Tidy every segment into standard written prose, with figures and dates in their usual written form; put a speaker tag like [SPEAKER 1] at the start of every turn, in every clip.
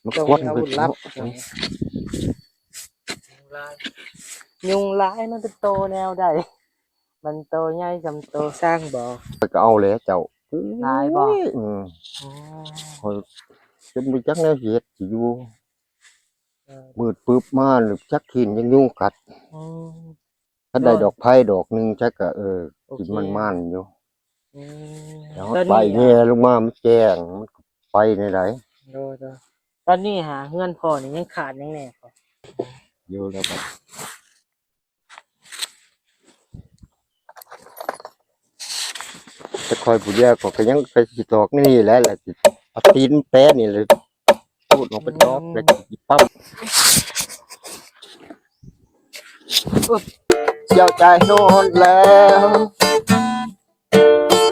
[SPEAKER 1] มันควันไปลับยุงลายมันเป็นโตแนวใดมันโตใหญ่จำโตสร้างบ่ก็เอาเลยเจ้าลายบ่คอยจะมีจักแนวเห็ดสิอยู่มืดปึ๊บมาหรือจักขินยังยุ่งกัดถ้าได้ดอกไผ่ดอกนึงจักก็กินมันอยู่แล้วไปแง่ลงมามันแจ้งมันไปในไหนตอนนี้หาเงื่อนพอนี่ยังขาดยังแน่พออยู่แล้วครับจะคอยผู้เดียวก็ยังไปสิตอกนี่แหละเอาตีนแป้นี่เลยพูดลงไปตอกแล้วปั๊บเจียวใจโน่นแล้ว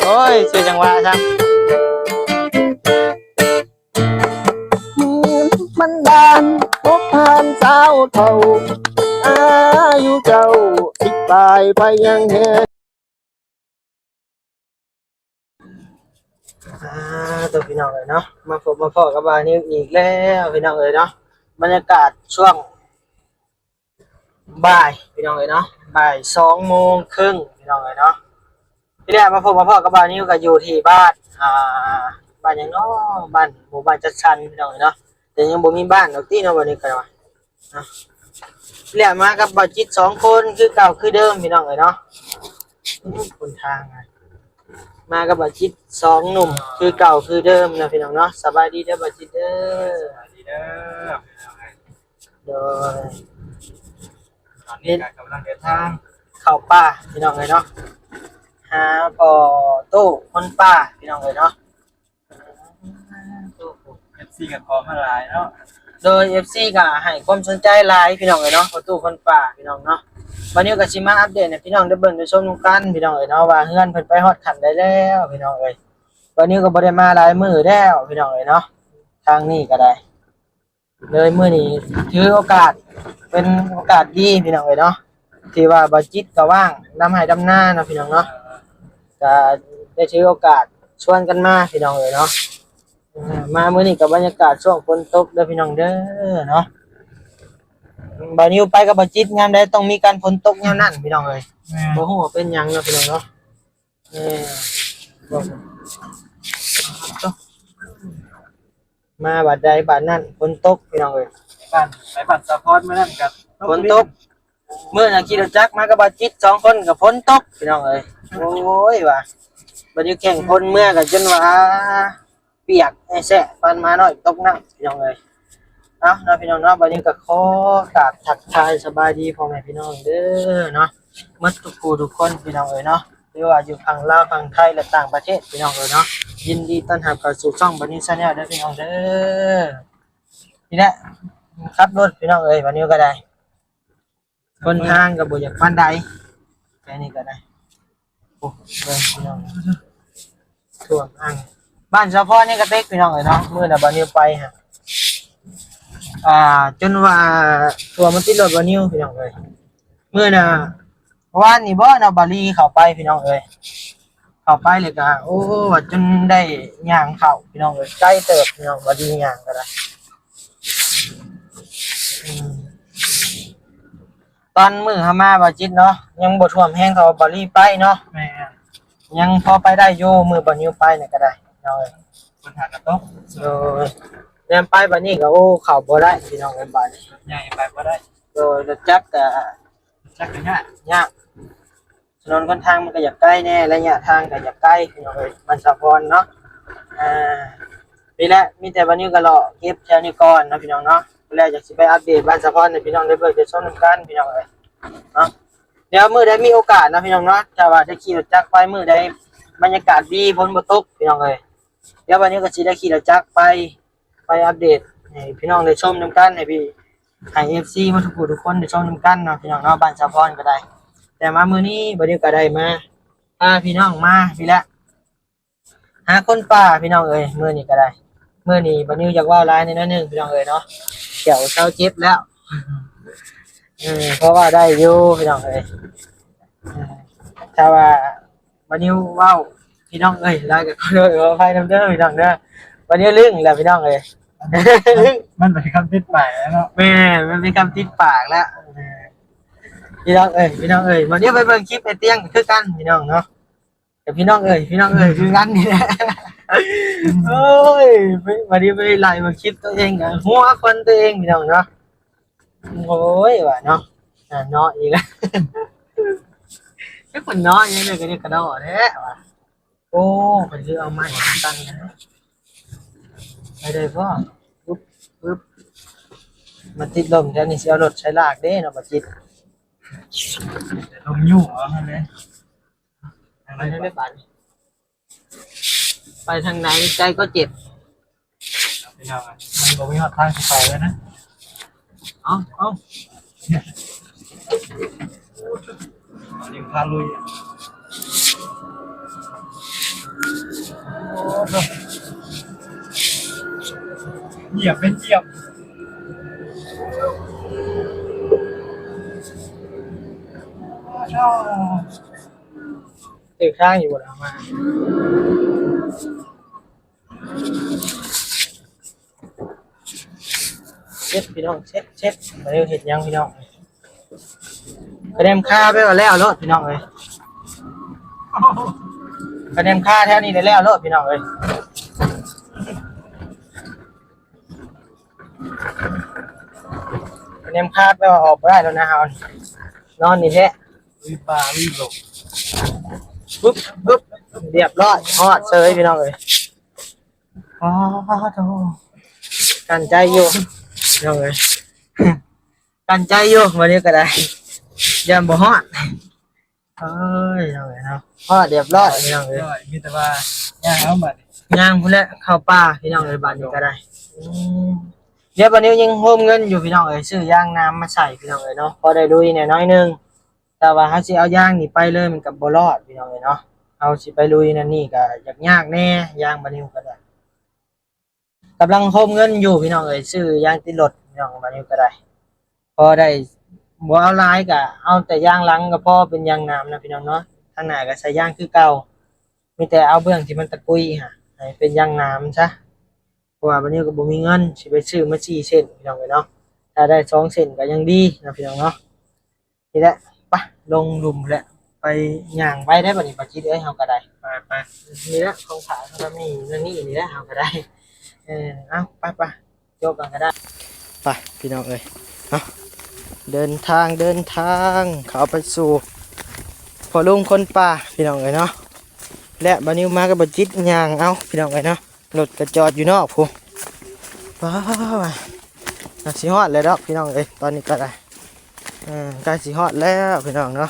[SPEAKER 1] โอ้ยสวยจังหวะครับมันดานพบผ่านสาวเท่าอายุเจ้าสิตายไปยังเห็นตัวพี่น้องเลยเนาะมาพบมาพอกับบ้านนี้อีกแล้วพี่น้องเลยเนาะบรรยากาศช่วงบ่ายพี่น้องเลยเนาะบ่าย2:30พี่น้องเลยเนาะที่แรกมาพบมาพอกับบ้านนี้ก็อยู่ที่บ้านบ้านยังเนาะบ้านหมู่บ้านจัดสรรพี่น้องเลยเนาะแต่ยังบ่มีบ้านดอกที่เนาะวันนี้ก็ว่าเนาะที่แรกมากับบ่าวจิต2คนคือเก่าคือเดิมพี่น้องเลยเนาะคนทางมากับบ่าวจิต2หนุ่มคือเก่าคือเดิมนะพี่น้องเนาะสบายดีเด้อบ่าวจิตเด้อสบายดีเด้อโดยตอนนี้กำลังเดินทางเข้าป่าพี่น้องเลยเนาะหาพ่อตู้คนป่าพี่น้องเลยเนาะFC กับพร้อมมาหลายเนาะโดย FC ก็ให้ความสนใจหลายพี่น้องเลยเนาะพ่อตู้คนป่าพี่น้องเนาะวันนี้ก็สิมาอัปเดตให้พี่น้องได้เบิ่งได้ชมกันพี่น้องเอ้ยเนาะว่าเฮือนเพิ่นไปฮอดขั้นได้แล้วพี่น้องเอ้ยวันนี้ก็บ่ได้มาหลายมื้อแล้วพี่น้องเอ้ยเนาะทางนี้ก็ได้เลยมื้อนี้ถือโอกาสเป็นโอกาสดีพี่น้องเอ้ยเนาะที่ว่าบ่จิตก็ว่างนำให้ดำนาเนาะพี่น้องเนาะก็ได้ถือโอกาสชวนกันมาพี่น้องเอ้ยเนาะมามื้อนี้ก็บรรยากาศช่วงฝนตกเด้อพี่น้องเด้อเนาะบ่นิวไปกับบ่จิตงานใดต้องมีการฝนตกแนวนั้นพี่น้องเอ้ยบ่ฮู้ว่าเป็นหยังเนาะพี่น้องเนาะมาบัดใดบัดนั้นฝนตกพี่น้องเอ้ยไปบ้านสะพอนมื้อนั้นก็ฝนตกมื้อน่ะขี่รถจักรมากับบ่จิต2คนก็ฝนตกพี่น้องเอ้ยโอ้ยว่ะบ่นิวแข่งคนเมื่อก็จนว่าเปียกไอ้แซะปานมาน้อยตกน้ำพี่น้องเอ้ยเนาะพี่น้องเนาะบัดนี้ก็ขอกราบทักทายสบายดีพ่อแม่พี่น้องเด้อเนาะหมดทุกผู้ทุกคนพี่น้องเอ้ยเนาะหรือว่าอยู่ฝั่งลาวฝั่งไทยและต่างประเทศพี่น้องเอ้ยเนาะยินดีต้อนรับเข้าสู่ช่องบัดนี้ชาแนลเด้อพี่น้องเด้อนี่แหละขับรถพี่น้องเอ้ยบัดนี้ก็ได้คนทางก็บ่อยากปานใดแค่นี้ก็ได้โอ้เบิ่งพี่น้องท่วมอ่างบ้านเฉพาะนี่ก็เต็กพี่น้องเอ้ยเนาะมื้อน่ะบัดนี้ไปฮะจนว่าตัวมันติดรถบ่นิวพี่น้องเอ้ยมื้อน่ะวานนี่บ่น่ะบาลีเข้าไปพี่น้องเอ้ยเข้าไปเลยก็โอ้ว่าจนได้ย่างเข้าพี่น้องเอ้ยใกล้เติบพี่น้องบาลีย่างก็ได้ตอนมื้อหามาบ่จิตเนาะยังบ่ท่วมแห้งเท่าบาลีไปเนาะแม่ยังพอไปได้อยู่มื้อบ่นิวไปนี่ก็ได้พี่น้องเอ้ยปัญหากระตกแนมไปบัดนี้ก็โอ้เข้าบ่ได้พี่น้องเอ้ยบัดนี้ใหญ่ไปบ่ได้โดยรถจักรก็ยากถนนค่อนข้างมันก็อยากใกล้แน่ระยะทางก็อยากใกล้พี่น้องเอ้ยมันสะพอนเนาะนี่แหละมีแต่บัดนี้ก็รอเก็บแถวนี้ก่อนเนาะพี่น้องเนาะแล้วอยากสิไปอัปเดตบ้านสะพอนให้พี่น้องได้เบิ่งได้ชมนำกันพี่น้องเอ้ยเนาะเดี๋ยวมื้อใดมีโอกาสนะพี่น้องเนาะถ้าว่าได้ขี่รถจักรไปมื้อใดบรรยากาศดีฝนบ่ตกพี่น้องเอ้ยเดี๋ยววันนี้ก็สิได้ขี่รถจักรไปอัปเดตให้พี่น้องได้ชมนำกันให้ให้ FC มาทุกผู้ทุกคนได้ชมนำกันเนาะพี่น้องเนาะบ้านสะพอนก็ได้แต่มามื้อนี้บัดนี้ก็ได้มาพี่น้องมาพี่ละหาคนป่าพี่น้องเอ้ยมื้อนี้ก็ได้มื้อนี้บัดนี้อยากเว้าหลายนิดนึงพี่น้องเอ้ยเนาะเกี่ยวเช้าเจ็บแล้วเพราะว่าได้อยู่พี่น้องเอ้ยถ้าว่าบัดนี้เว้าพี่น้องเอ้ยหลายก็ขอโทษขออภัยนำเด้อพี่น้องเด้อบัดนี้ลึงแล้วพี่น้องเอ้ย
[SPEAKER 2] มันเป็นคำติดปากแล้วเนาะ
[SPEAKER 1] แม่มันเป็นคำติดปากแล้วพี่น้องวันนี้ไปเบิ่งคลิปไอ้เตียงคือกันพี่น้องเนาะแต่พี่น้องคือกันนี่แหละโอ้ยวันนี้ไปไล่มาคลิปตัวเองกันหัวคนตัวเองพี่น้องเนาะโอ้ยว่ะเนาะเนาะอีกแล้วไอ้คนเนาะยังไงก็เรียกกระโดดแท้ว่ะโอ้คนคือเอาไม้ตั้งนะไม่ได้พ่อปึ๊บปึ๊บมันติดลมแค่นี้เสียรถใช้ลากเด้เนาะมาจิต
[SPEAKER 2] ลมยุ่งเหรอฮะเลย
[SPEAKER 1] ไปทางไหนบ้านไปทางไหนใจก็เจ็บ
[SPEAKER 2] พี่น้องมันก็ไม่หอดทางสิไปแล้วนะ
[SPEAKER 1] เอา
[SPEAKER 2] ยิงพาลุยเหยียบเป็นเหยียบชอบ
[SPEAKER 1] ตึกข้างอยู่บนเอามาเช็ดพี่น้องเช็ดมาเร็วเห็ดยังพี่น้องกระเด็มค่าไปก่อนแล้วรถพี่น้องเลยกระเด็มค่าแถวนี้ได้แล้วรถพี่น้องเลยกระเด็มค่าไปออกได้แล้วนะฮะนอนนี่แหละ
[SPEAKER 2] วิปาวิโล
[SPEAKER 1] ปึ๊บปึ๊บเรียบร้อยฮอดเซยพี่น้องเลยอ๋อโธ่กันใจอยู่พี่น้องเลยกันใจอยู่วันนี้ก็ได้ยามบ่ฮอดเอ้ยพี่น้องเลยเนาะฮอดเรียบร้อยพี่น้องเลย
[SPEAKER 2] มีแต่ว่าย่างเอาบัด
[SPEAKER 1] ย่างพุ่นแหละเข้าป่าพี่น้องเลยบ้านนี้ก็ได้เดี๋ยววันนี้ยังโฮมเงินอยู่พี่น้องเอ้ยซื้อย่างน้ำมาใส่พี่น้องเอ้ยเนาะพอได้ลุยแน่น้อยนึงแต่ว่าเฮาสิเอาย่างนี่ไปเลยมันก็บ่รอดพี่น้องเอ้ยเนาะเฮาสิไปลุยนั่นนี่ก็ยากแน่ย่างบัดนี้ก็ได้กำลังโฮมเงินอยู่พี่น้องเอ้ยซื้อย่างติดรถพี่น้องบัดนี้ก็ได้พอได้บ่เอาหลายก็เอาแต่ย่างหลังก็พอเป็นย่างน้ำนะพี่น้องเนาะทางหน้าก็ใส่ย่างคือเก่ามีแต่เอาเบื้องที่มันตะกุยฮะให้เป็นย่างน้ำซะเพราะว่าบัดนี้ก็บ่มีเงินสิไปซื้อมา4เส้นพี่น้องเอ้ยเนาะถ้าได้2เส้นก็ยังดีนะพี่น้องเนาะนี่แหละไปลงหลุมแหละไปย่างไปได้บัดนี้ปัจจิตเอ้ยเฮาก็ได้ไปนี่แหละของขายก็มีนั่นนี่แหละเฮาก็ได้เอาไปยกกันก็ได้ไปพี่น้องเอ้ยเนาะเดินทางเข้าไปสู่พอลุงคนป่าพี่น้องเอ้ยเนาะและบัดนี้มากับบัจจิตย่างเอาพี่น้องเอ้ยเนาะรถก็จอดอยู่นอกพุ่นว้าวน่าสิฮอดเลยดอกพี่น้องเอ้ยตอนนี้ก็ได้ใกล้สิฮอดแล้วพี่น้องเนาะ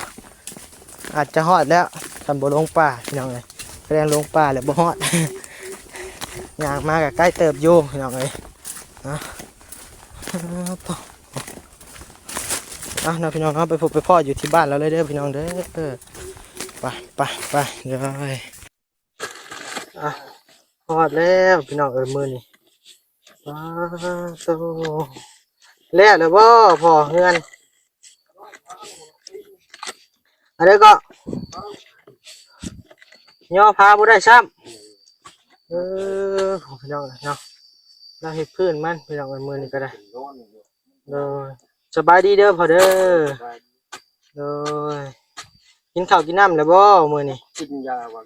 [SPEAKER 1] อาจจะฮอดแล้วทำบ่ลงป่าพี่น้องเอ้ยแสดงลงป่าแล้วบ่ฮอดย่างมากับใกล้เติบอยู่พี่น้องเอ้ยนะนะพี่น้องครับไปพบไปพ่ออยู่ที่บ้านเราเลยเด้อพี่น้องเด้อไปเลยฮอดแล้วพี่น้องเอ้ยมื้อนี้โตแล้วบ่พอเฮือนอันนี้ก็ย่อพาบ่ได้ซ้ำพี่น้องเนาะเราเฮ็ดพื้นมันพี่น้องเอ้ยมื้อนี้ก็ได้สบายดีเด้อพ่อเด้อกินข้าวกินน้ำแล้วบ่มื้อนี้
[SPEAKER 3] กินยาวัน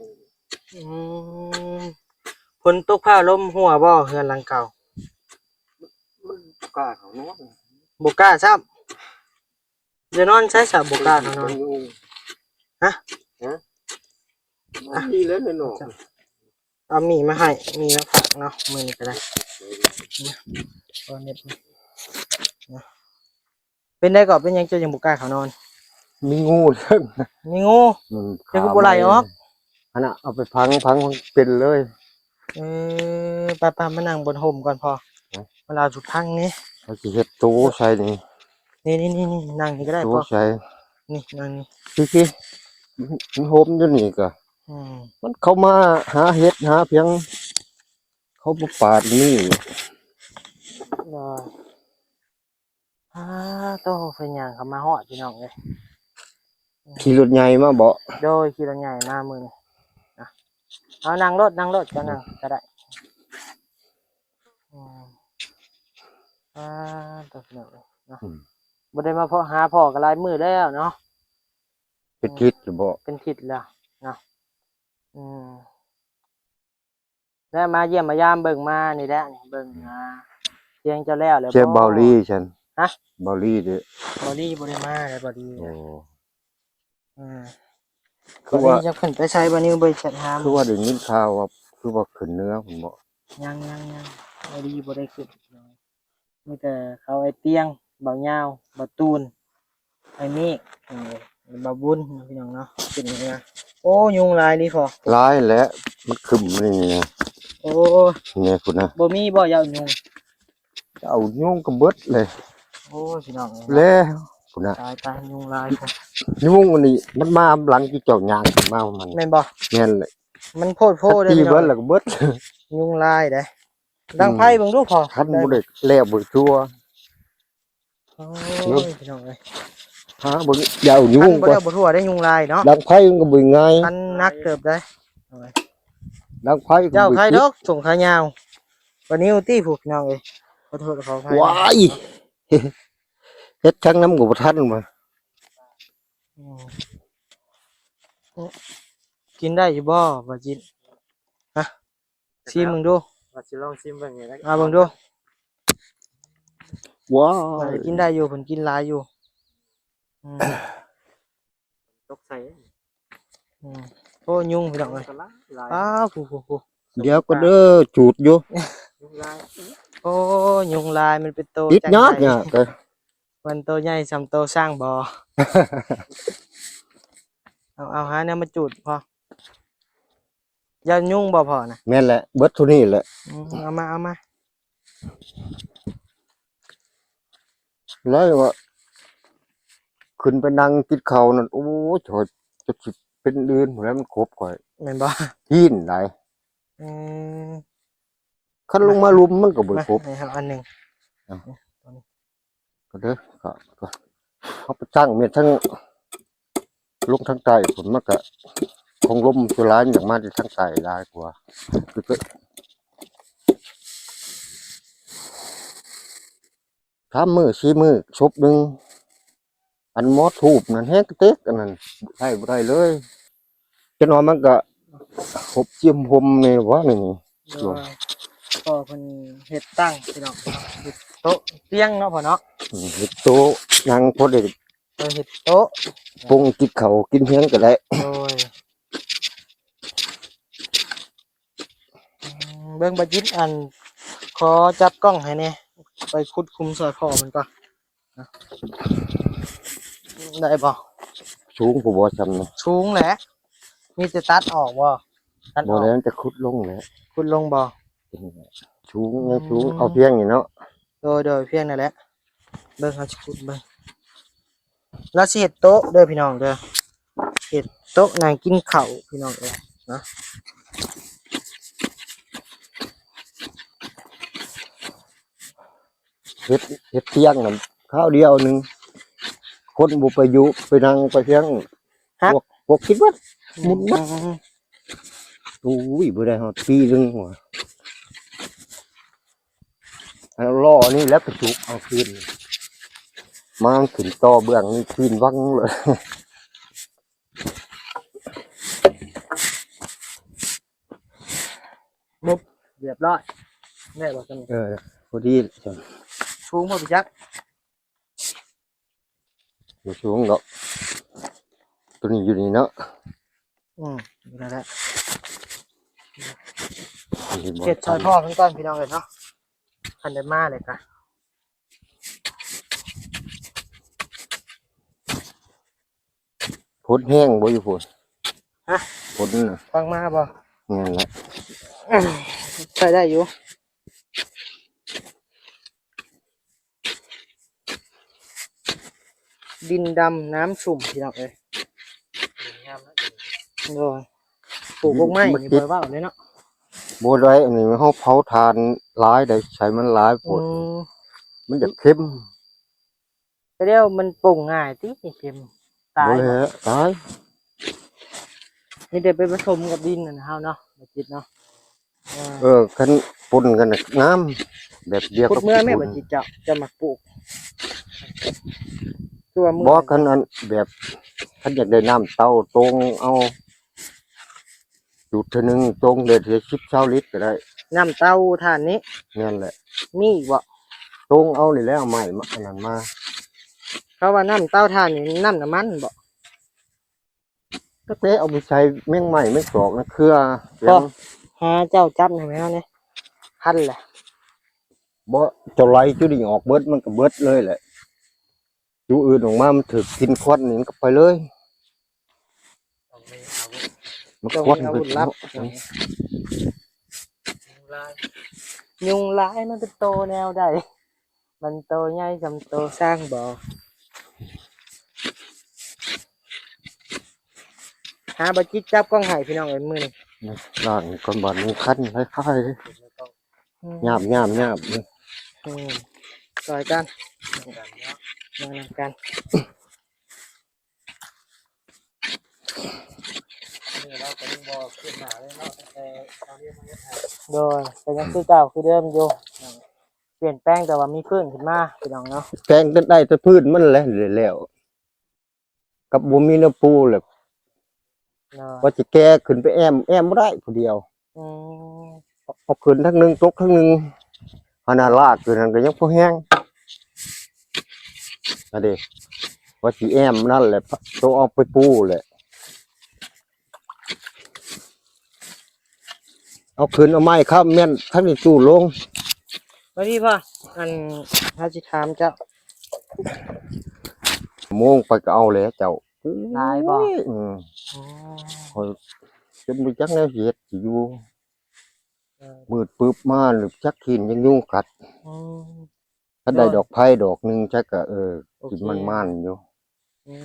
[SPEAKER 1] ฝนตกฟ้าลมหัวบ่เฮือนหลังเก่า
[SPEAKER 3] มันกล้าเขานอน
[SPEAKER 1] บ่กล้าซ้ำจะนอนใช้สาบ่กล้าเขานอนฮะ
[SPEAKER 3] ดีแล้วเนาะ
[SPEAKER 1] เอามีมาให้มีมาผักเนาะมื้อนี้ก็ได้เป็นได้ก็เป็นยังเจ้ายังบ่กล้าเขานอน
[SPEAKER 3] มีงูเรื่อง
[SPEAKER 1] มีงูจะคือบ่ไหลออก
[SPEAKER 3] อันน่ะเอาไปพังเป็นเลย
[SPEAKER 1] ไปมานั่งบนห่มก่อนพอเวลาสุดพังนี้
[SPEAKER 3] เขาสิเฮ็ดตู้ใส่
[SPEAKER 1] นี่นั่งนี่ก็ได้พอ
[SPEAKER 3] ตู้ใส่
[SPEAKER 1] นี่นั่งนี่
[SPEAKER 3] พี่มันโฮมอยู่นี่ก็มันเข้ามาหาเห็ดหาเพียงเขาบ่ปาดนี่
[SPEAKER 1] โตเป็นหยังเขามาฮอดพี่น้องเอ้ย
[SPEAKER 3] ขี่รถใหญ่มาบ่
[SPEAKER 1] โดยขี่รถใหญ่มามื้อนี้เอานั่งรถก็นั่งก็ได้ ตัวเนาะเนาะบ่ได้มาเพาะหาพ่อก็หลายมื้อแล้วเนาะ
[SPEAKER 3] เป็นทิศหรือบ่
[SPEAKER 1] เป็นทิศแล้วเนาะแล้วมาเยี่ยมมายามเบิ่งมานี่แหละนี่เบิ่งเพียงเจ้าแล้วแล้ว
[SPEAKER 3] เชฟเบาลี่ฉัน
[SPEAKER 1] ฮะ
[SPEAKER 3] เบาลี่เด้อ
[SPEAKER 1] บ่ดีบ่ได้มาเลยบ่ดี
[SPEAKER 3] โอ้
[SPEAKER 1] คือว่าจะขึ้นไปใช้บ่นิ้วไปจัดหา
[SPEAKER 3] คือว่าได้ยินข่าวว่าคือว่าขึ้นเนื้อผมบ่
[SPEAKER 1] ยังบ่ดีบ่ได้ขึ้นมีแต่เขาไอ้เตียงเบาเหยาวเบาตูนไอ้เมฆเบาบุญพี่น้องเนาะเป็นเนื้อโอ้ยุงลายนี่พอ
[SPEAKER 3] ร้ายและมันคึมนี่ไง
[SPEAKER 1] โอ้
[SPEAKER 3] เนี่ยคุณนะ
[SPEAKER 1] บ่มีบ่ยาวยุง
[SPEAKER 3] เอายุ่งกับเบิดเลย
[SPEAKER 1] โอ้พี่น้อง
[SPEAKER 3] แล้วคุณนะ
[SPEAKER 1] ตายยุงลายพอ
[SPEAKER 3] ยุ่งอันนี้มันมาหลังที่เจ้ายางมามัน
[SPEAKER 1] แม่นบ่
[SPEAKER 3] แม่นเลย
[SPEAKER 1] มันโพด
[SPEAKER 3] ตี
[SPEAKER 1] ได้พี่น้
[SPEAKER 3] เบิ
[SPEAKER 1] อ
[SPEAKER 3] ด
[SPEAKER 1] ง
[SPEAKER 3] แล้วก็เบิด
[SPEAKER 1] ยุงลายเด้ดังไพ่เบิ่งดูพอ
[SPEAKER 3] คันบ่ได้แล้วบ่ชัว
[SPEAKER 1] โอ้ยพี่น้องเอ้ย
[SPEAKER 3] หาเบิ่งอย่าเอา
[SPEAKER 1] คั
[SPEAKER 3] ยุ่
[SPEAKER 1] น
[SPEAKER 3] ง
[SPEAKER 1] บ่
[SPEAKER 3] ก่อ
[SPEAKER 1] ได้
[SPEAKER 3] น
[SPEAKER 1] บ่ทั่วได้ยุงลายเนาะ
[SPEAKER 3] ดังไผมันก็บ่ง่าย
[SPEAKER 1] คันนักเติบได้
[SPEAKER 3] ดังไผก็
[SPEAKER 1] เจ้า
[SPEAKER 3] บ่
[SPEAKER 1] ใครดอกส่งขายาววันนี้ตี้ผูกพี่น้องเอ้ยขอโทษขออภัย
[SPEAKER 3] ว้ายเฮ็ดทั้งน้ำก็บ่ทันมา
[SPEAKER 1] กินได้อยู่บ่บ่จิตฮะชิมมึงดู
[SPEAKER 2] ว่าสิลองชิมเบิ่งนี่นะ
[SPEAKER 1] เอาเบิ่งดู
[SPEAKER 3] ว้า
[SPEAKER 1] ว่าย กินได้อยู่เพิ่นกินหลายอยู่
[SPEAKER 2] ตกใส่
[SPEAKER 1] โอ้ยุงพี่น้องเอ้ย
[SPEAKER 2] ก็ละลาย
[SPEAKER 1] อ้าวผู้
[SPEAKER 3] เดี๋ยวก็เด้อจูดอยู่
[SPEAKER 2] ลาย
[SPEAKER 1] โอ้ยุงลายมันเป็นโต
[SPEAKER 3] ติด
[SPEAKER 1] จัง
[SPEAKER 3] ยอด
[SPEAKER 1] ได
[SPEAKER 3] เนี่ยก็
[SPEAKER 1] มันโตใหญ่ซำโตสร้างบ่เอาหาแนวมาจุดพออย่ายุ่งบ่พอนะ
[SPEAKER 3] แม่นแหละเบิดเท่านี้แหละ
[SPEAKER 1] เอามา
[SPEAKER 3] แล้วว่าขึ้นไปนั่งติดเขานั่นโอ้ยโถจะสิเป็นเดือนหมดแล้วมันครบข่อย
[SPEAKER 1] แม่นบ่
[SPEAKER 3] หินหลาย
[SPEAKER 1] อืม
[SPEAKER 3] คันลงมาลุมมันก็บ่
[SPEAKER 1] มา
[SPEAKER 3] ครบ
[SPEAKER 1] ให้ครับอันหนึง
[SPEAKER 3] ก็เด้อก็เขาไปจ้างเม็ดทั้งลงทั้งใต้ผลมันก็คงลมตัวร้ายอย่างมากที่ทั้งใต้หลายกว่าคือก็3 มื้อ 4 มื้อศพหนึงอันหมอทูบนั่นแฮกเต็กอันนั้นใช้บ่ได้เลยจะนอนมันก็หบเจียมพรมนี่ว่านี่
[SPEAKER 1] โดยพ่อเพิ่นเฮ็ดตั้งพี่น้องเฮ็ดโต๊ะเตียงเนาะพ่อเนาะ
[SPEAKER 3] เฮ็ดโต๊ะนั่งพอได้
[SPEAKER 1] เฮ็ดโต๊ะ
[SPEAKER 3] ปรุงกินข้าวกินเฮียงก็ได้
[SPEAKER 1] โดยเบิ่งบัดจิตอันขอจับกล้องให้แหน่ไปคุดคุมซอยพ่อมันก่อนนะได้บ่
[SPEAKER 3] สูงผู้บ่ซำนี่
[SPEAKER 1] สูงแหละมีแต่ตัดออกบ่ตัดอ
[SPEAKER 3] บ่
[SPEAKER 1] อก
[SPEAKER 3] แล้วจะขุดลงแหละ
[SPEAKER 1] คุดลงบ่
[SPEAKER 3] สูงยังสูงเอาเพียงนี่เนาะ
[SPEAKER 1] โดยเพียงนั่นแหละเบิ่งเฮาสิคุดเบิ่งแล้วสิเฮ็ดโต๊ะเด้อพี่น้องเด้อเฮ็ดโต๊ะนั่งกินข้าวพี่น้องเอ้ยนะ
[SPEAKER 3] เฮ็ดเพียงนั่นข้าวเดียวหนึงคนบ่ไปอยู่ไปนั่งไปเพียงพวกคิดว่าหมุนนะอุ้ยบ่ได้ฮอดปีหนึงหัวเอาล้อนี่แล้วไปจุกเอาคืนมาขึ้นต่อเบื้องนี่คืนวังเลย
[SPEAKER 1] มุบเรียบร้อยได้บ่ซั่น
[SPEAKER 3] พอดีจ้ะ
[SPEAKER 1] สูงบ่พี่จัก
[SPEAKER 3] อยู่สูงเนาะตัวนี้อยู่นี่เนาะ
[SPEAKER 1] อยู่นั่นแหละ
[SPEAKER 3] นี่บ่
[SPEAKER 1] เฮ็ดซอยพ่อเพิ่นก่อนพี่น้องเอ้ยเนาะคันได้มาเลยค่ะ
[SPEAKER 3] ฝนแห้งบ่อยู่ฝน
[SPEAKER 1] ฮะ
[SPEAKER 3] ฝนน่ะ
[SPEAKER 1] ฟังมาบ่
[SPEAKER 3] นั่นแหละ
[SPEAKER 1] ใช้ได้อยู่ดินดำน้ำชุ่มพี่น้องเอ้ย
[SPEAKER 2] งามนะ
[SPEAKER 1] โดยปลูกพวกไม้นี่บ่ว่าเลยเนาะ
[SPEAKER 3] บ่ได้อันนี้เฮาเผาถ่านหลายได้ใช้มันหลายโพดมันจะเค็ม
[SPEAKER 1] แต่เดี๋ยวมันปรุงง่ายติเค็มตาย
[SPEAKER 3] บ่แล้วตาย
[SPEAKER 1] นี่เดี๋ยวไปผสมกับดินนั่นเฮาเนาะมาจิตเนาะ
[SPEAKER 3] คัน ปนกันน่ะงามแบบเดียว
[SPEAKER 1] พุด
[SPEAKER 3] กับ
[SPEAKER 1] เมื่อแม่
[SPEAKER 3] ญี่
[SPEAKER 1] บั
[SPEAKER 3] ปุ่น
[SPEAKER 1] จิจะมาปลูกตัวมือ
[SPEAKER 3] บ่กันอันแบบคันอยากได้น้ำเต้าตรงเอาจุดเท่านึงตรงเด็ด10-20ลิตรก็ได้
[SPEAKER 1] น้ำเต้าท่านนี้
[SPEAKER 3] นั่นแหละ
[SPEAKER 1] มีอีกบ่
[SPEAKER 3] ตรงเอานี่แล้วใหม่มาอันนั้นมา
[SPEAKER 1] เขาว่าน้ำเต้าท่านนี่น้ำมันบ่
[SPEAKER 3] ก็เตะเอาไปใช้แมงใหม่ไม่กรอกนะเครือเสียง
[SPEAKER 1] หาเจ้าจับให้แม่เนี่ยพันแหละ
[SPEAKER 3] บ่เจ้าไหลจุดนี้ออกเบิดมันก็เบิดเลยแหละอยู่อื่นออกมามันถึกกินควันนี่มันก็ไปเลยมัน
[SPEAKER 1] ต้อง
[SPEAKER 3] ควัน
[SPEAKER 1] มีอา
[SPEAKER 3] ไป
[SPEAKER 1] วุธลับยุงลายมันเป็นโตแนวใดมันโตใหญ่จำโตสร้างบ่หาบัจิตจับกล้องไห้พี่น้องเอ้ยมือนี่
[SPEAKER 3] ร่างก่อนบาดนี้คันคล้ายๆเลยหยาบนี่
[SPEAKER 1] ต่อยกันมานำกันโดยเป็นยังคือเก่าคือเดิมอยู่เปลี่ยนแปลงแต่ว่ามีพื้นขึ้นมาพี่น้องเนาะ
[SPEAKER 3] แกงได้แต่พืชมันแหละแล้วกับบ่มีเนื้อปูแหละ
[SPEAKER 1] เนาะ
[SPEAKER 3] ว่าสิแก้ขึ้นไปแอมบ่ได้ผู้เดียว
[SPEAKER 1] อืม
[SPEAKER 3] เอาขึ้นทั้งนึงตกทั้งนึงหานาลากขึ้นนั่นก็ยังพอแห้งนั่นเด้ว่าสิแอมนั่นแหละต้องเอาไปปูแหละเอาขึ้นเอาไม้ครับแม่นทั้งนี้ตู้ลง
[SPEAKER 1] สวัสดีพ่ออันพระจิถามเจ้า
[SPEAKER 3] โมงไปก็เอาแล้วเจ้า
[SPEAKER 1] หลายบ่
[SPEAKER 3] อืม
[SPEAKER 1] อ๋อ
[SPEAKER 3] คอยจะบ่จักแนวเฮ็ดสิอยู่
[SPEAKER 1] เออ
[SPEAKER 3] มืดปึ๊บมาหรือจักขินยังยุ่งกัด
[SPEAKER 1] อืม
[SPEAKER 3] ถ้าได้ดอกไผ่ดอกหนึงจักก็
[SPEAKER 1] โอเค
[SPEAKER 3] กินมันๆอยู่
[SPEAKER 1] อื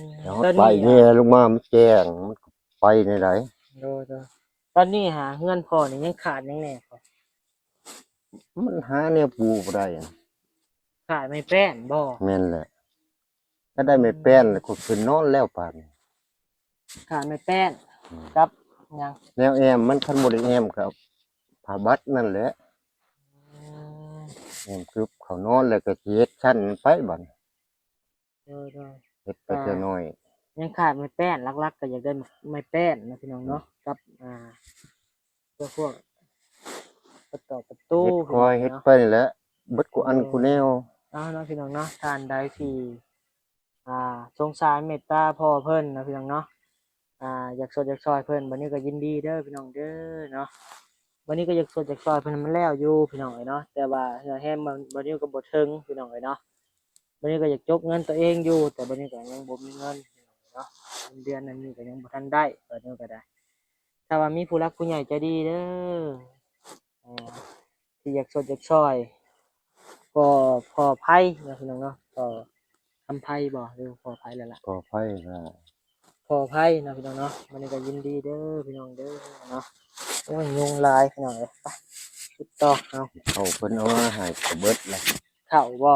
[SPEAKER 1] ม
[SPEAKER 3] แล้ว
[SPEAKER 1] ตอน
[SPEAKER 3] ไป
[SPEAKER 1] นี้
[SPEAKER 3] แง่ลงมามันแจ้งมันก็ไปในไหน
[SPEAKER 1] โดยตอนนี้หาเงินพ่อนี่ยังขาดยังแน่พ่อ
[SPEAKER 3] มันหาแนวปูบ่ได้อะ
[SPEAKER 1] ขาดไม่แป้นบ่
[SPEAKER 3] แม่นแหละถ้าได้ไม่แป้นแล้วก็ขึ้นนอนแล้วปานนี้
[SPEAKER 1] ขาดไม่แป้นกับยัง
[SPEAKER 3] แนวแอมมันคันบ่ได้แอมกับผ้าบัดนั่นแหละ
[SPEAKER 1] อืม
[SPEAKER 3] แอมคือเขานอนแล้วก็สิเฮ็ดชั้นไปบัด
[SPEAKER 1] โดย
[SPEAKER 3] เฮ็ดไปแต่น้อย
[SPEAKER 1] ยังขาดไม่แป้นลักๆก็อยากได้ไม่แป้นนะพี่น้องเนาะกับพวกประตู
[SPEAKER 3] เฮ็ดคอยเฮ็ด
[SPEAKER 1] เนาะ
[SPEAKER 3] ไปนี่แหละเบิดกูอันกูแนว
[SPEAKER 1] เนาะพี่น้องเนาะทานใดที่สงสารเมตตาพ่อเพิ่นนะพี่น้องเนาะอยากสดอยากซอยเพิ่นวันนี้ก็ยินดีเด้อพี่น้องเด้อเนาะวันนี้ก็อยากสดอยากซอยเพิ่นมันแล้วอยู่พี่น้องเอ้ยเนาะแต่ว่าแฮมวันนี้ก็บ่ถึงพี่น้องเอ้ยเนาะวันนี้ก็อยากจกเงินตัวเองอยู่แต่วันนี้ก็ยังบ่มีเงินพี่น้องเอ้ยเนาะเดือนนั้นนี่ก็ยังบ่ทันได้วันนี้ก็ได้ถ้าว่ามีผู้รักผู้ใหญ่ใจดีเด้อที่อยากสดอยากซอยก็พอไผนะพี่น้องเนาะก็ทำไพ่บ่หรือพอไพ่แล้วล่ะ
[SPEAKER 3] ก็ไผนะ
[SPEAKER 1] พอไพ่นะพี่น้องเนาะมันนี่ก็ยินดีเด้อพี่น้องเด้อเนาะโอ้ยยุงลายพี่น้องเอ้ยไปติดต่อเอา
[SPEAKER 3] เขาเพิ่นเอามาให้ก็เบิดแหละ
[SPEAKER 1] เข้าบ่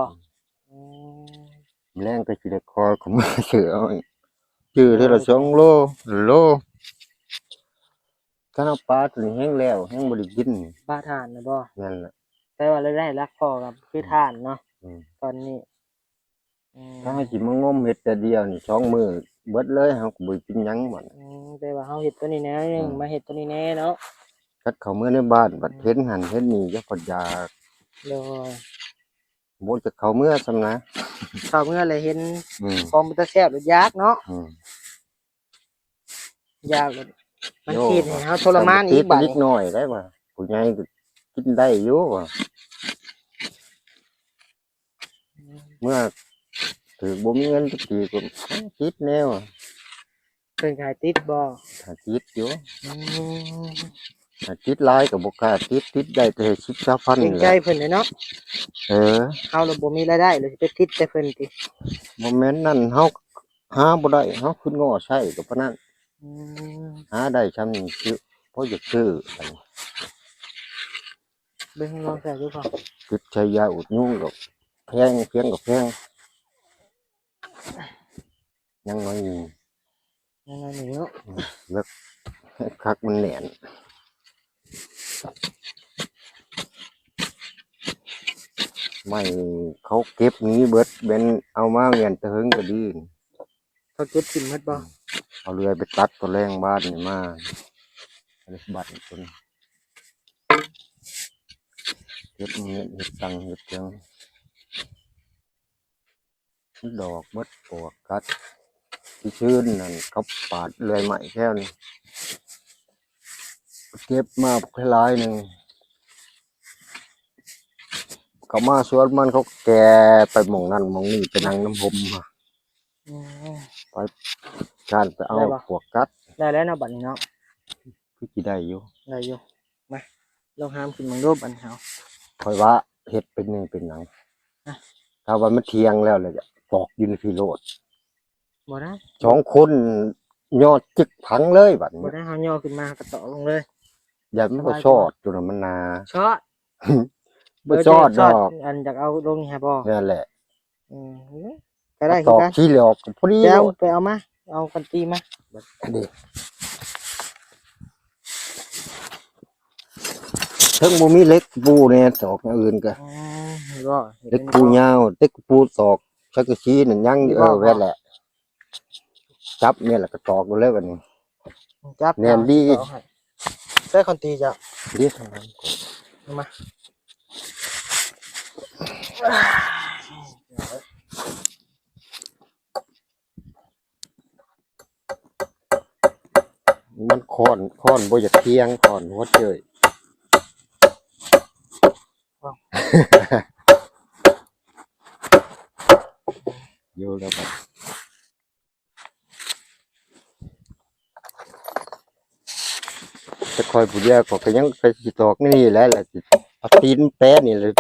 [SPEAKER 1] อืม
[SPEAKER 3] แรงก็สิได้คอยเขามาซื้อเอาอีกชื่อเท่าละ2 โลโลถ้าเอาปลาตัวนี้แห้งแล้วแห้งบ่ได้กิน
[SPEAKER 1] บ้าทานนะบ่
[SPEAKER 3] นั่นแหละ
[SPEAKER 1] แต่ว่าเราได้รักพอกับคือทานเนาะ
[SPEAKER 3] อืม
[SPEAKER 1] ตอนนี้
[SPEAKER 3] ถ้าให้สิมางมเฮ็ดแต่เดียวนี่2 มื้อเบิดเลยเฮาก็บ่ได้กินหยังบัด
[SPEAKER 1] แต่ว่าเฮาเฮ็ดตัวนี้แน่นึงมาเฮ็ดตัวนี้แน่เนาะ
[SPEAKER 3] คัดเข้าเมื่อในบ้านบัดเห็นหันเห็นนี่จะพอดอยาก
[SPEAKER 1] โดย
[SPEAKER 3] บ่จะเข้าเมื่อซำนะ
[SPEAKER 1] เข้าเมื่อเลยเห็น
[SPEAKER 3] อืม
[SPEAKER 1] ของมันตะแซ่บหรือยากเนาะ
[SPEAKER 3] อืม
[SPEAKER 1] ยากเลยมันคิดให้เฮาทรมานอีก
[SPEAKER 3] บั
[SPEAKER 1] บั
[SPEAKER 3] ด
[SPEAKER 1] ด
[SPEAKER 3] นิดหน่อยได้ว่าผู้ใหญ่ก็กินได้อยู่ว่าเมื่อถือบ่มีเงินจักทีก็คิดแนวอะ
[SPEAKER 1] เพิ่นขายติดบ่
[SPEAKER 3] ถ้าคิดอยู่
[SPEAKER 1] อืม
[SPEAKER 3] ถ้าคิดหลายก็บ่กล้าคิดได้แต่10,000
[SPEAKER 1] เกรง
[SPEAKER 3] นี่
[SPEAKER 1] ใจ
[SPEAKER 3] แหละ
[SPEAKER 1] เพิ่นเลยเนาะ
[SPEAKER 3] เออ
[SPEAKER 1] เฮาเราบ่มีรายได้เลยสิไปติดแต่เพิ่นติ
[SPEAKER 3] บ่แม่นนั่นเฮาหาบ่ได้เฮาขึ้นง้อใช้ก็ปานนั้น
[SPEAKER 1] อืม
[SPEAKER 3] หาได้ซำนี้คือพอจะซื้ออันนี้
[SPEAKER 1] เบิ่งลองใส่ดูพอ
[SPEAKER 3] คิดใช้ยาอุดยุงก็แพงเพียงก็แพงยังน้อยอยู่
[SPEAKER 1] นั่นนี่เนาะ
[SPEAKER 3] เลิกคักมันแหน่น ไม่เขาเก็บนี้เบิดเป็นเอามาเงียนตะเฮิงก็ดี
[SPEAKER 1] เขาเก็บกินหมดบ่
[SPEAKER 3] เอาเรือไปตัดตัวแรงบ้านนี่มาอะไรบัตรคนเก็บเงินเก็บตังค์เก็บเงินดอกมดปวกกัดที่ชื้นนั่นเขาปาดเลื่อยใหม่แค่นี้เก็บมาแค่หลายหนึ่งเขามาสวนมันเขาแก่ไปหมองนั่นหมองนี่ไปนั่งน้ำผมมาไปการไปเอาปวกกัด
[SPEAKER 1] ได้แล้วเนาะบัดนี้เนาะ
[SPEAKER 3] พี่กี่ได้อยู่
[SPEAKER 1] ได้อยู่มาลองหามขึ้นมังรูปอันเฮา
[SPEAKER 3] คอยว่าเห็ดเป็นหนึ่งเป็นหนังถ้าว่ามันเทียงแล้วเลยจะปอกอยูในิฟิโรด
[SPEAKER 1] บ่ได้
[SPEAKER 3] สองคนยอดจึกพังเลยบัด
[SPEAKER 1] บ่
[SPEAKER 3] นี้
[SPEAKER 1] ได้เฮาย่อขึ้นมากระต่อลงเลย
[SPEAKER 3] อย่ามันก็ชอดจนมันนา
[SPEAKER 1] ช็อต
[SPEAKER 3] บ่ชอดดอก
[SPEAKER 1] อันจากเอาลงนี่ฮะบ่
[SPEAKER 3] นั่นแหละ
[SPEAKER 1] ก็ได้
[SPEAKER 3] ต
[SPEAKER 1] คือ
[SPEAKER 3] อก
[SPEAKER 1] กัน
[SPEAKER 3] ขี้เหลอกพอดี
[SPEAKER 1] แก้วไปเอามาเอากันตีมา
[SPEAKER 3] นี่ทั้งบ่มีเล็กปูเนี่ยตอกอย่างอื่นก็
[SPEAKER 1] ก็
[SPEAKER 3] เล็กปูยาวเล็กปูตอกชักกะชีนั่นยังแว่นแหละจับเนี่ยแหละก็ตอกดูเลยวันนี้
[SPEAKER 1] จับ
[SPEAKER 3] แน่นดี
[SPEAKER 1] ใส่คนตีจ้ะ
[SPEAKER 3] ดีทางนั้น
[SPEAKER 1] มา
[SPEAKER 3] มันค้อนบ่อยากเที่ยงค้อนหัวเจยอยู่แล้วครับจะคอยผู้เดียวก็ยังไปสิตอกนี่แหละสิเอาตีนแป้นี่เลย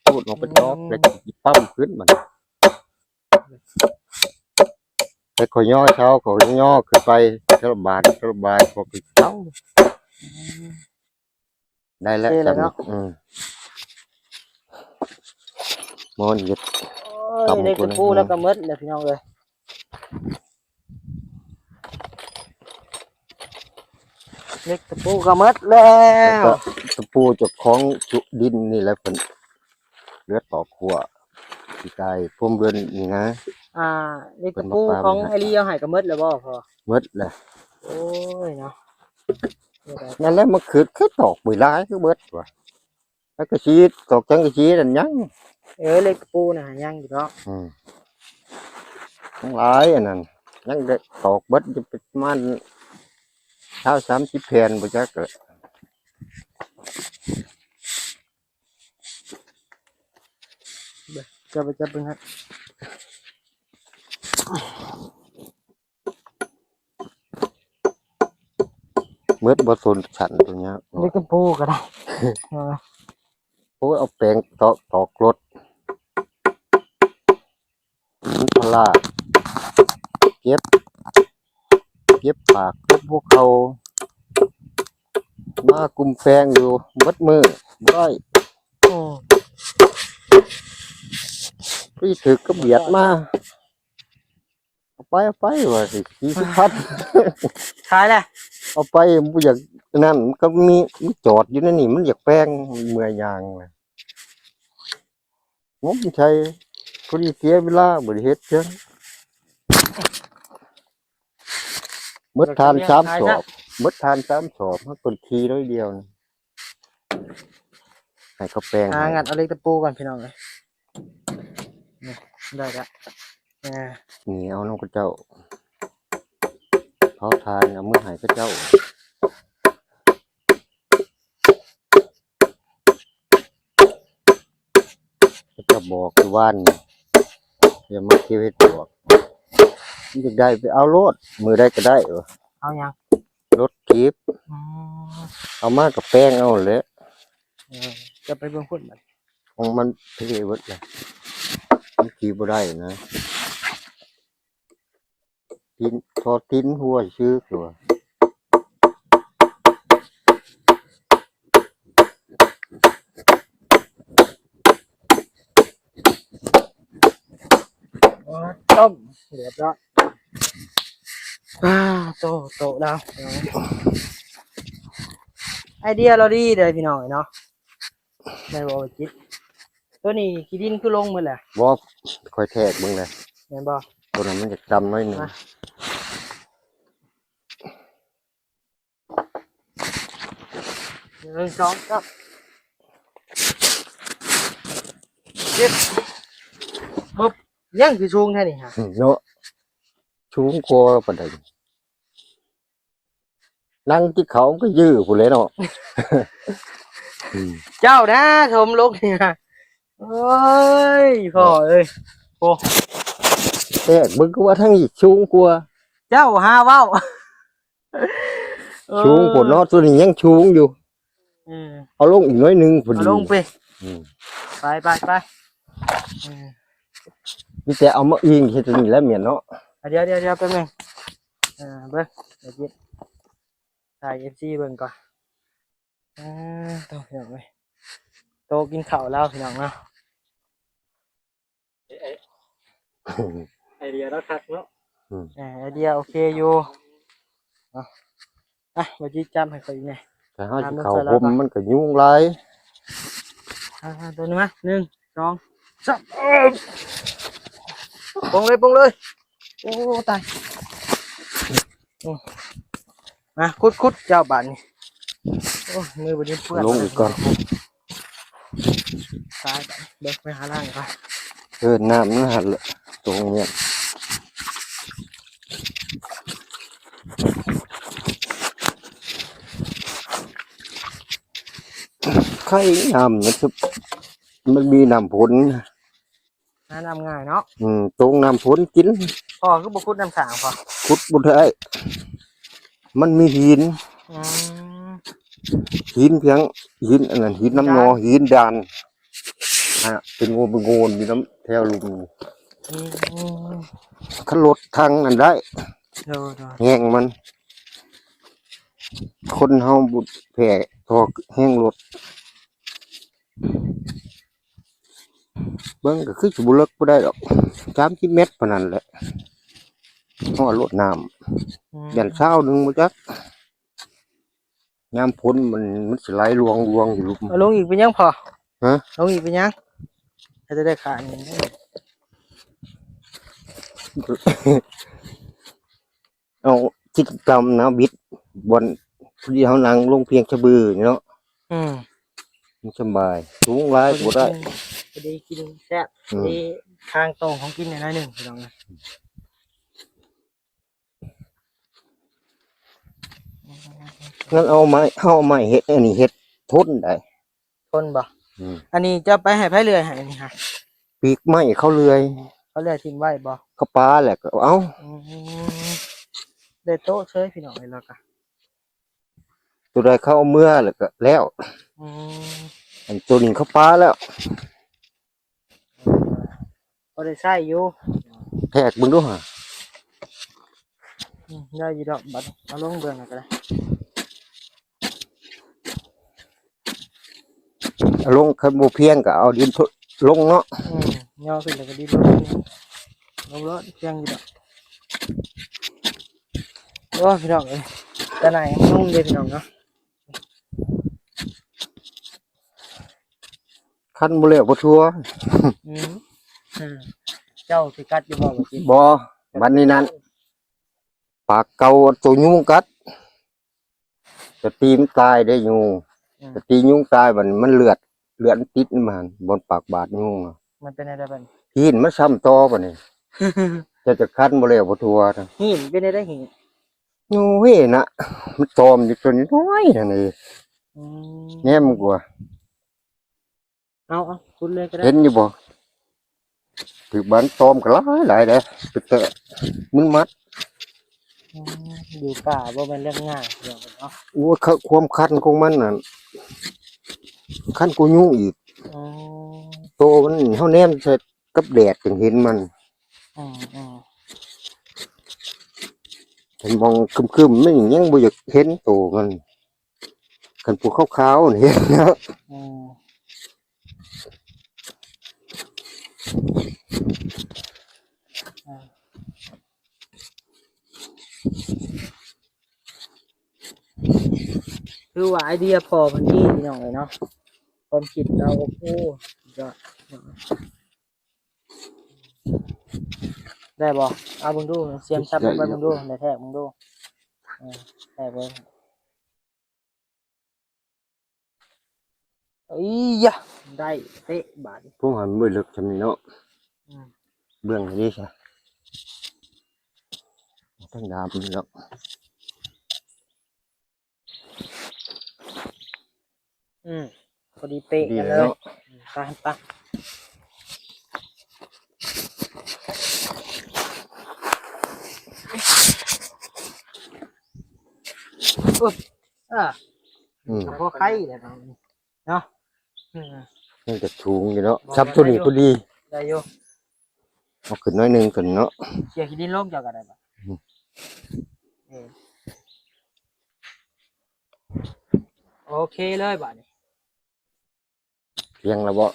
[SPEAKER 3] พูดออกไปตอกแล้วสิปั้มขึ้นมันแต่ขอยย่อเช้าขอยย่อขึ้นไปกระบาดพอขึ้นเช้าได้แล้วจำมอนยึด
[SPEAKER 1] เล็กตะปูแล้วก็มดเลยพี่น้องเลยเล็กตะปูก็มดแล้ว
[SPEAKER 3] ตะปูจากของจุดินนี่แหละเป็นเลือดต่อขัวที่กายพุ่มเบือนนี่นะ
[SPEAKER 1] เล็กตะปูของไอรีเอาให้ก็มดแล้วบ่พอ
[SPEAKER 3] มดเลย
[SPEAKER 1] โอ้ยเนาะ
[SPEAKER 3] นั่นแหละมันคือแค่ตอกใบลายคือเบิดว่ะแล้วก็ชี้ตอกจังก็ชี้นั่นยัง
[SPEAKER 1] เล็กตะปูน่ะยังอยู่เนาะ
[SPEAKER 3] ทั้งหลายอันนั้นยังได้ตอกเบิดจะเป็นมันเท่า30 แผ่นบ่จักเลย
[SPEAKER 1] จะไปจับเบิ่งครับ
[SPEAKER 3] เบิดบ่สนฉันตัวเนี้ย
[SPEAKER 1] เล็กตะปูก็ได้
[SPEAKER 3] โอ้ยเอาแปรงตอกรถมันพลาดเก็บปากพวกเขามากุมแฟงอยู่เบิดมือได้พี่ถือก็เบียดมาเอาไปว่าสิ40,000
[SPEAKER 1] ขายแล้ว
[SPEAKER 3] เอาไปบ่อยากนั่นมันก็มีจอดอยู่นั่นนี่มันอยากแป้งเมื่อยยางเลยงบใช้พอดีเสียเวลาบ่ได้เฮ็ดจังหมดทาน3 สอบหมดทาน3 สอบมันคนขี่ร้อยเดียวนี่ให้เขาแป้ง
[SPEAKER 1] งัดเอาเล็กตะปูก่อนพี่น้องเลยได้แล้ว
[SPEAKER 3] นี่เอาน้องกระเจ้าเขาทานเอามือให้กระเจ้าจะบอกคือว่านอย่ามาคิดให้บอกจะได้ไปเอารถมือได้ก็ได้
[SPEAKER 1] เอายัง
[SPEAKER 3] รถกีบเอามากับแป้งเอาเลย
[SPEAKER 1] จะไปเบิ่งพุ่นบัด
[SPEAKER 3] ของมันเท่เวิร์ดเลยมันกีบได้นะทินทอทินหัวชื่อตัว
[SPEAKER 1] ต้มเรียบร้อยโตแล้วไอเดียเราดีเลยพี่น้องเนาะได้บอกจิต ตัวนี้ขี้ดินคือลงหมดแหละ
[SPEAKER 3] บ่ค่อยแทกมึงเลย
[SPEAKER 1] แม่นบ่
[SPEAKER 3] ตัวนั้นมันจะดำน้อยหนึง
[SPEAKER 1] 1 2 3เจ็ดปุ๊บยังคือสูงแท้นี่ฮะ
[SPEAKER 3] เนาะชูงคอปานใดนั่งที่เขาก็ยื้อพุ่นเลยเนาะ
[SPEAKER 1] เจ้านะชมลูกนี่ฮะโอ้ยพ่อเอ้ย
[SPEAKER 3] แทกมึงก็ว่าทั้งอีกชูงกลัวา
[SPEAKER 1] เจ้าหาเว้า
[SPEAKER 3] ชูงพุ่นเนาะตัวนี้ยังชูงอยู่
[SPEAKER 1] อืม
[SPEAKER 3] เอาลงอีกน้อยหนึงพอ
[SPEAKER 1] เอา
[SPEAKER 3] ดี
[SPEAKER 1] ลงไป
[SPEAKER 3] อืม
[SPEAKER 1] ไปอืม
[SPEAKER 3] มีแต่เอามาอิงเฮ็ดตัวนี้แล้วเมียนเนาะ
[SPEAKER 1] เดี๋ยวแป๊บนึงเบิ่งเดี๋ยวจิถ่าย FC เบิ่งก่อนโตพี่น้องเว้ยโตกินข้าวแล้วพี่น้องเนาะ
[SPEAKER 2] ไอเดียแล้วคักเนาะ
[SPEAKER 1] ไอเดียโอเคอยู่มาจิจำให้ค่อยอีกแหน่
[SPEAKER 3] แต่เฮาสิเข้าห่มมันก็ยุ่งหลาย
[SPEAKER 1] ตัวนี้มา1 2 3ปงเลย โอ้ตายมาคุดเจ้าบ้านนี่โอ้มือบดีเปื้อน
[SPEAKER 3] ลงอีกก่อน
[SPEAKER 1] ตายเบิกไปหาล่างก่อน
[SPEAKER 3] น้ำมันหันละตรงเนี้ยไข่น้ำมันมีน้ำผล
[SPEAKER 1] น้ำง่ายเนาะ
[SPEAKER 3] ตรงน้ำผลกิน
[SPEAKER 1] พ่อคือบุคุดน้ำสางพ่อ
[SPEAKER 3] ขุดบ่ได้มันมีหิน
[SPEAKER 1] อืม
[SPEAKER 3] หินเพียงหินอันนั้นหินน้ำนอหินดานเป็นโงนอยู่น้ำแถวลุมขันรถทางอันได้
[SPEAKER 1] เดี๋ยว
[SPEAKER 3] แห้งมัน คนเฮาบุดแผ่ทอแห้งรถเบิ่งก็คือสิบ่เลิกบ่ได้ดอก30 เมตรปานนั้นแหละฮอดรถน้ำยันเช้านึงบ่จักยามพ้นมันสิไหลลวงอยู่ลุม
[SPEAKER 1] เอาลงอีกเป็นยังพอ
[SPEAKER 3] ฮะ
[SPEAKER 1] ลงอีกเป็นยังจะได้ขาดนี่
[SPEAKER 3] เอากิจกรรมนะวิทย์บนที่เขานั่งลงเพียงชะบือเนาะ
[SPEAKER 1] อืม
[SPEAKER 3] มันสบายสูงหลายบ่ได้
[SPEAKER 1] พอดีกินแซ่บดีทางตรงของกินในน้อยหนึ่งพี่น้องนะ
[SPEAKER 3] งั้นเอาไม้เฮ็ดอันนี้เฮ็ดทนได้
[SPEAKER 1] ทนบ่อันนี้จะไปให้ไผเลื่อยให้นี่ฮะ
[SPEAKER 3] ปีกไม้เขาเลื่อย
[SPEAKER 1] เขาเลื่อยทิ้งไว้บ่
[SPEAKER 3] เขาปาแหละก็เอา
[SPEAKER 1] ได้โต๊ะเชยพี่น้องเลยแล้วก็
[SPEAKER 3] ตัวใดเขาเอาเมื่อแล้วก็แล้ว อันตัวนี้เขาปาแล้ว
[SPEAKER 1] ก็ได้ใช้อยู่
[SPEAKER 3] แทกเบิ่งดูหะ
[SPEAKER 1] ได้อยู่ดอกบัดเอาลงเบื้องหน่อยก็ได้
[SPEAKER 3] เอาลงคันบ่เพียงก็เอาดินลงเนาะ
[SPEAKER 1] ย่อขึ้นแล้วก็ดีลงรถเพียงอยู่ดอกโอ้พี่น้องเอ้ยแต่ไหนมันลงเลยพี่น้องเนาะ
[SPEAKER 3] คันบ่แล้วบ่ทั่ว
[SPEAKER 1] เจ้าสิกัดอยู่บ่บ่จิ
[SPEAKER 3] บ่บัดนี้นั้นปากเก่าตัวยุงกัดจะตีมนตายได้ยุงจะตียุงตายมันเลือดติดมันบนปากบาดยุง
[SPEAKER 1] มันเป็นอะไรบ้าง
[SPEAKER 3] หินมันซ้ำต่อบัดนี้จะคันบ่แล้วบ่ทั่วนะ
[SPEAKER 1] หินเป็นอะไรหิน
[SPEAKER 3] โอ้ยนะมันตอมอยู่ตัวน้อยนั่นนี่แง่มกว่า
[SPEAKER 1] เอาคุณเลยก็ได้
[SPEAKER 3] เห็นอยู่บ่ถือบ้านตอมก็หลายเด้อไปแตะมึงมัด
[SPEAKER 1] อยู่ป่าบ่เป็นเรื่องง่ายเดี๋ยวเนาะ
[SPEAKER 3] โอ้ความคันของมันน่ะคันกูยุ่งอีกโตมันเฮาแนมใส่กับแดดจึงเห็นมันเห็นมองคึมๆมันยังบ่อยากเห็นโตมันคันผู้ขาวๆนี่เห็นเนาะ คือว่าไอเดียพอมันนี่พี่น้องเลยเนาะความคิดเราโอ้โหยอด
[SPEAKER 1] ได้บ่เอาเบิ่งดูเสียมซับเบิ่งเบิ่งดูได้แท้เบิ่งดูได้เบิ่งเอ้ยยะได้เตะบาด
[SPEAKER 3] พวกหันมือลึกจำนี่เนาะเบื้องนี้ใช่ตั้งดามนี่เนาะ
[SPEAKER 1] พอดีเป๊ะ
[SPEAKER 3] ดี
[SPEAKER 1] กัน
[SPEAKER 3] แล้
[SPEAKER 1] เล
[SPEAKER 3] วย
[SPEAKER 1] ไปพอไข่เลยเนาะ
[SPEAKER 3] มันจะสูงอยู่เนาะซับตัวนี้พอดี
[SPEAKER 1] ได้อยู่
[SPEAKER 3] เอาขึ้นน้อยนึงกันเนาะ
[SPEAKER 1] เสียขี้ดินลงเจ้าก็ได้ปะโอเคเลยบ้านี้
[SPEAKER 3] เพียงแล้วบ่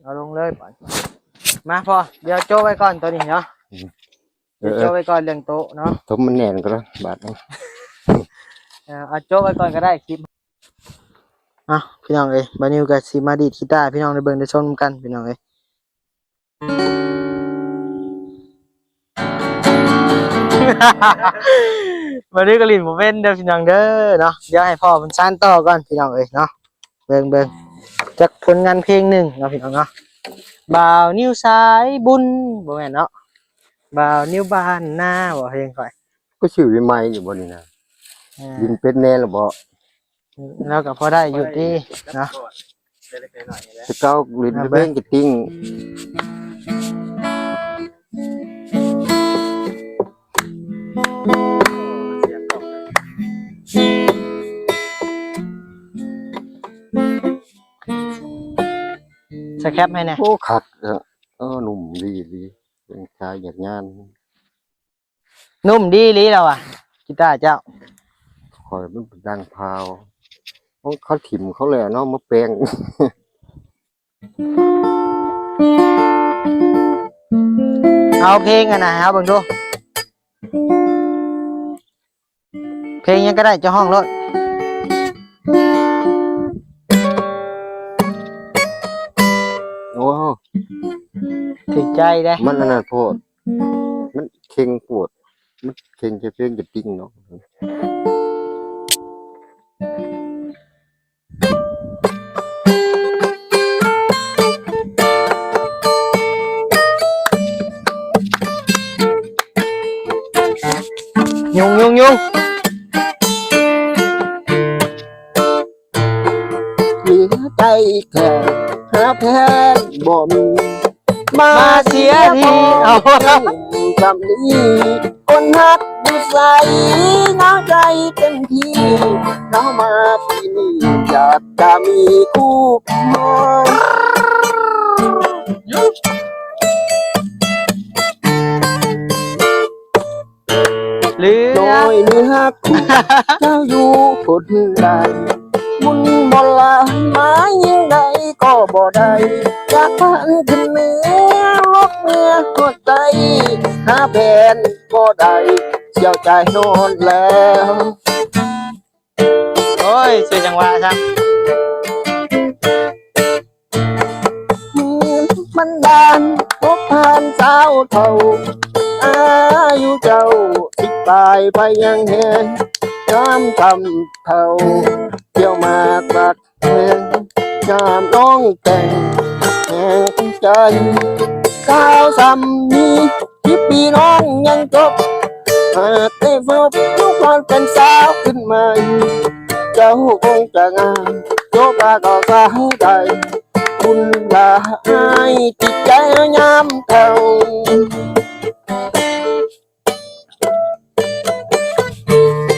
[SPEAKER 1] เอาลงเลยบ้ามาพอเดี๋ยวโจ้ไว้ก่อนตัวนี้เนาะเดี๋ยวโจ้ไว้ก่อนเรื่องโต๊ะเนาะ
[SPEAKER 3] ทมมันแน่นก็แล้วบาดนึง
[SPEAKER 1] เอาโจ้ไว้ก่อนก็ได้คลิปพี่น้องเอ้ยบานิวกับซีมาดีดกีตาร์พี่น้องได้เบิ่งได้ชมกันพี่น้องเอ้ยบานิวกับลินผมเป็นเด้อพี่น้องเด้อเนาะเดี๋ยวให้พ่อมันซ่านต่อก่อนพี่น้องเอ้ยเนาะเบิ่งจากผลงานเพลงหนึ่งเนาะพี่น้องเนาะบ่าวนิวสายบุญบ่แม่นเนาะบ่าวนิวบ้านหน้าบ่เพลงค่อย
[SPEAKER 3] ก็ชื่อวิไมอยู่บ่นี่นะดินเป็นแน่แล้วบ่
[SPEAKER 1] แล้วก็พอได้อยู่ดีเนาะ
[SPEAKER 3] จะเก้าลิ้นเบ้งจะติ้ง
[SPEAKER 1] สแคปให้แน่
[SPEAKER 3] โอ้ขัดหนุ่มดีเป็นชายหยาดงาน
[SPEAKER 1] นุ่มดีลีเราอ่ะกีตาร์เจ้า
[SPEAKER 3] คอยมันดังพาวเขาถิ่มเขาเลยเนาะมาแปลง
[SPEAKER 1] เอาเพลงกันนะครับเบิ่งดูเพลงยังก็ได้จะห้องรถ
[SPEAKER 3] โอ้
[SPEAKER 1] ถึงใจได้
[SPEAKER 3] มันอันนั้นโพดมันเค็งปวดมันเค็งจะเพียงจะติ้งเนาะ
[SPEAKER 1] ยุง
[SPEAKER 3] เหลือใจแค่หาแพนบ่มีมาเสียทีเอาจำนี้คนฮักอยู่ใสน้าใจเต็มที่น้ามาที่นี่อยากจะมีคู่นอน
[SPEAKER 1] หรือ
[SPEAKER 3] น้อยเนื้อฮักเจ้าอยู่คนใดมุนบ่ลาไม้ยิงใดก็บ่ได้อยากพันขึ้นเหนือลกเมื่อหัวใจหาแผนบ่ได้เสียวใจนอนแล้ว
[SPEAKER 1] โอ้ยสวยจังหวะครับ
[SPEAKER 3] มันดานพบผ่านสาวเท่าอายุเจ้าสิตายไปยังแหงน้ำทำเท่าเที่ยวมากบัดแหงยามน้องแต่งแหงใจสาวสำนีที่ปีน้องยังจบหากได้พบทุกวันเป็นสาวขึ้นมาเจ้าคงจะงามโยกาก็สาวใจคุณลาให้จิตใจยามเท่า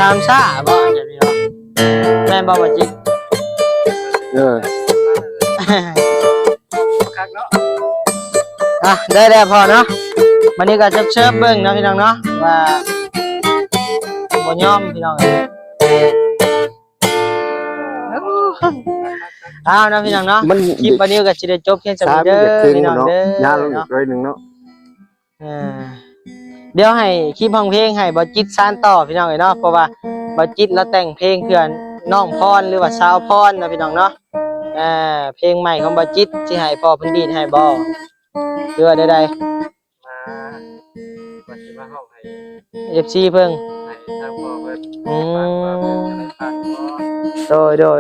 [SPEAKER 1] ตามซ่าบ่จะมีบ่แม่นบ่จิต ได้แล้วพอเนาะวันนี้ก็จะเชิญเบิ่งเนาะพี่น้องเนาะว่าบ่ยอมพี่น้องเอาเนาะพี่น้องเนาะคลิปวันนี้ก็สิได้จบเพียงเท่านี้เด้อพี่น้องเด้อย
[SPEAKER 3] าลงอีกร้อยหนึ่งเนาะ
[SPEAKER 1] เดี๋ยวให้คลิปห้องเพลงให้บ่จิตซานต่อพี่น้องเนาะเพราะว่าบ่จิตแล้วแต่งเพลงเพื่อนน้องพรหรือว่าสาวพรนะพี่น้องเนาะ เพลงใหม่ของบ่จิตสิให้พ่อเพิ่นดีดให้บ่หรือว่าใด
[SPEAKER 2] มาว่าสิมาเฮาให้
[SPEAKER 1] ๆ FC เพิ่ง
[SPEAKER 2] ให้ทางพ่อเพิ่น
[SPEAKER 1] อื
[SPEAKER 2] ฟังว่าเพิ่น
[SPEAKER 1] ม
[SPEAKER 2] จะได้ฟังบ่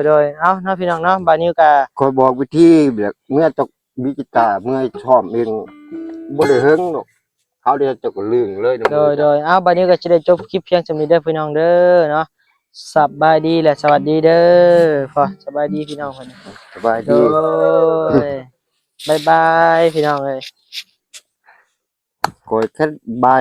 [SPEAKER 1] โดยเอ้าเนาะพี่น้องเนาะบัดนี้ก็
[SPEAKER 3] คอยบอกวิธีแบบเมื่อตกมีกีตาร์เมื่อชอบเองบ่ได้เฮิงดอกเขาเดียวจะก็ลืมเลยนะ
[SPEAKER 1] โดยเอ้าบัดนี้ก็จะได้จบคลิปเพียงส่านี้เด้อพี่น้องเด้อเนาะสบายดีและสวัสดีเด้อพอสบายดีพี่น้องเพิ่น
[SPEAKER 3] สบาย
[SPEAKER 1] โด
[SPEAKER 3] ดี
[SPEAKER 1] ยบ๊ายบายพี่น้องเอ้ย
[SPEAKER 3] คอยแค่บาย